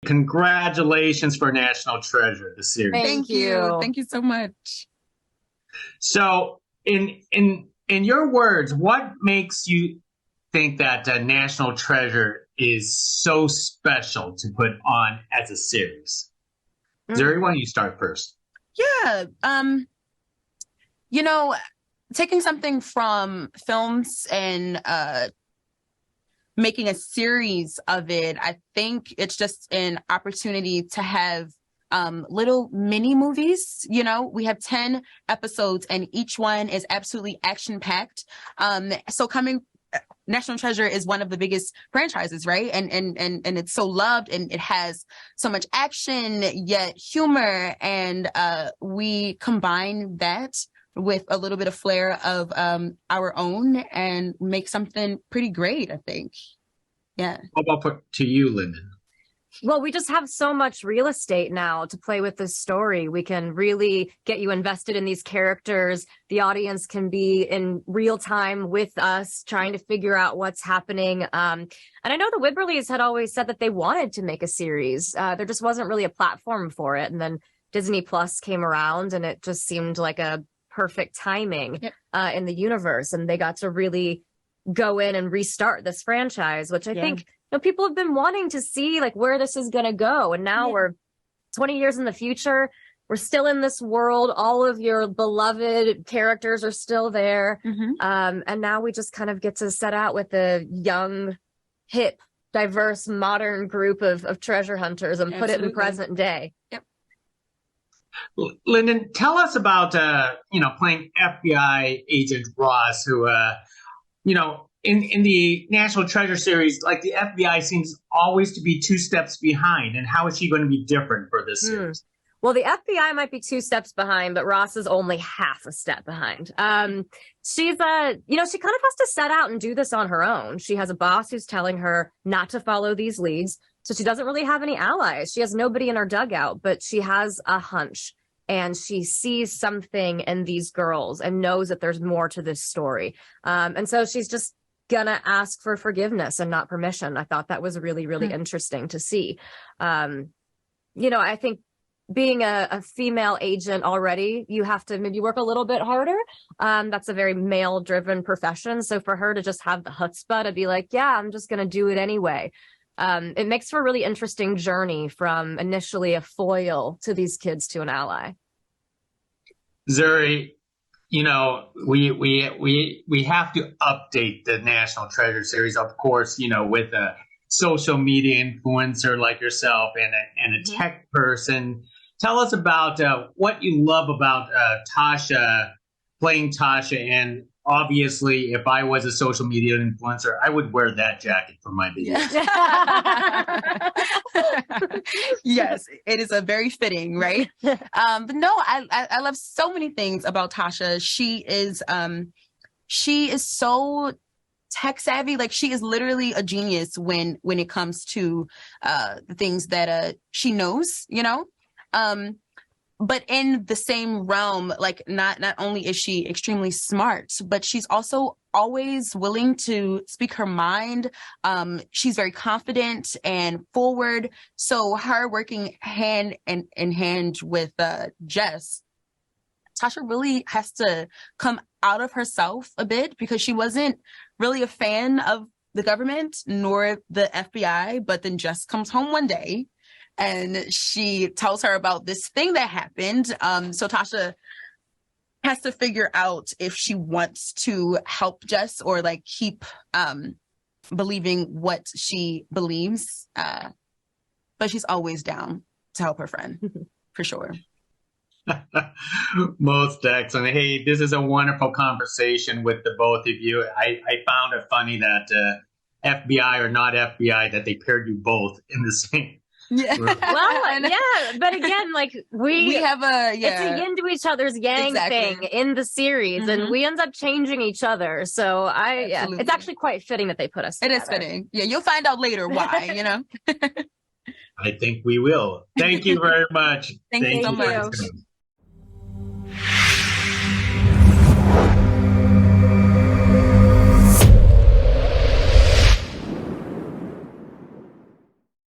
congratulations for National Treasure, the series. Thank you. Thank you so much. So, in your words, what makes you think that National Treasure is so special to put on as a series? Zuri, why don't you start first? Yeah. Taking something from films and making a series of it, I think it's just an opportunity to have little mini movies. We have 10 episodes and each one is absolutely action packed. National Treasure is one of the biggest franchises, right? And it's so loved and it has so much action, yet humor. And we combine that with a little bit of flair of our own and make something pretty great, I think. Yeah. How about to you, Lyndon? Well, we just have so much real estate now to play with this story. We can really get you invested in these characters. The audience can be in real time with us trying to figure out what's happening. And I know the Wibberleys had always said that they wanted to make a series. There just wasn't really a platform for it. And then Disney Plus came around and it just seemed like a perfect timing in the universe. And they got to really go in and restart this franchise, which I think people have been wanting to see like where this is going to go. And now we're 20 years in the future. We're still in this world. All of your beloved characters are still there. And now we just kind of get to set out with a young, hip, diverse, modern group of treasure hunters and put it in present day. Yep. Lyndon, tell us about, playing FBI agent Ross, who, in the National Treasure series, like the FBI seems always to be 2 steps behind. And how is she going to be different for this series? Well, the FBI might be 2 steps behind, but Ross is only half a step behind. She's she kind of has to set out and do this on her own. She has a boss who's telling her not to follow these leads. So she doesn't really have any allies. She has nobody in her dugout, but she has a hunch. And she sees something in these girls and knows that there's more to this story. And so she's just gonna ask for forgiveness and not permission. I thought that was really, really interesting to see. I think being a female agent already, you have to maybe work a little bit harder. That's a very male-driven profession. So for her to just have the chutzpah to be like, yeah, I'm just gonna do it anyway. It makes for a really interesting journey from initially a foil to these kids to an ally. Zuri, we have to update the National Treasure series, of course, with a social media influencer like yourself and a tech person. Tell us about what you love about Tasha, playing Tasha. And obviously, if I was a social media influencer, I would wear that jacket for my videos. Yes, it is a very fitting, right? But no, I love so many things about Tasha. She is so tech savvy. Like she is literally a genius when it comes to the things that she knows, But in the same realm, like not only is she extremely smart, but she's also always willing to speak her mind. She's very confident and forward. So her working hand in hand with Jess, Tasha really has to come out of herself a bit because she wasn't really a fan of the government nor the FBI. But then Jess comes home one day and she tells her about this thing that happened. So Tasha has to figure out if she wants to help Jess or like keep believing what she believes. But she's always down to help her friend, for sure. Most excellent. Hey, this is a wonderful conversation with the both of you. I found it funny that FBI or not FBI, that they paired you both in the same. Yeah. Well, yeah, but again, like we have it's a yin to each other's yang thing in the series, and we end up changing each other. So it's actually quite fitting that they put us together. It is fitting. Yeah, you'll find out later why, I think we will. Thank you very much. Thank you so much.